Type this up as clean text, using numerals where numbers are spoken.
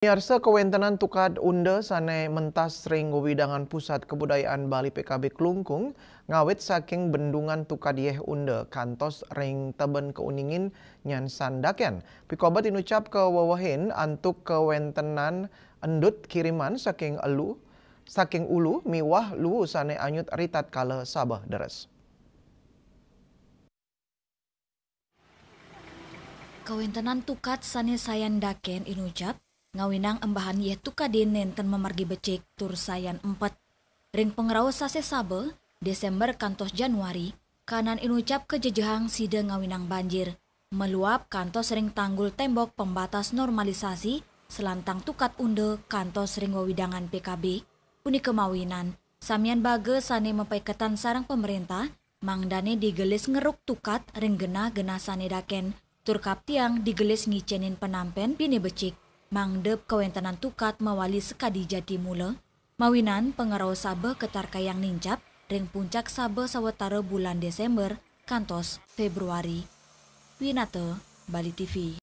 Miarsa kewentenan tukad unde sane mentas ring widangan pusat kebudayaan Bali PKB Klungkung ngawit saking bendungan tukad yeh unde kantos ring teben keuningin nyan sandaken. Pikobat inucap ke wawahin antuk kewentenan endut kiriman saking ulu miwah lu sane anyut ritat kala sabah deres. Kawentenan tukat sane sayan daken inucap ngawinang embahan yeh tukadin nenten memargi becek tur sayan 4. Ring pengrawas sase sabe Desember kantos Januari kanan inucap kejejehang sida ngawinang banjir. Meluap kantos ring tanggul tembok pembatas normalisasi selantang tukat unde kantos ring wawidangan PKB. Uni kemawinan samian bage sane mempaiketan sarang pemerintah mangdane digelis ngeruk tukat ring gena sane daken. Turkap tiang digelis ngicenin penampen bini becik. Mangdep kewentenan tukat mawali sekadi jadi mula. Mawinan pengarau sabe ketar kayang nincap ring puncak sabe sawetara bulan Desember kantos Februari. Winata, Bali TV.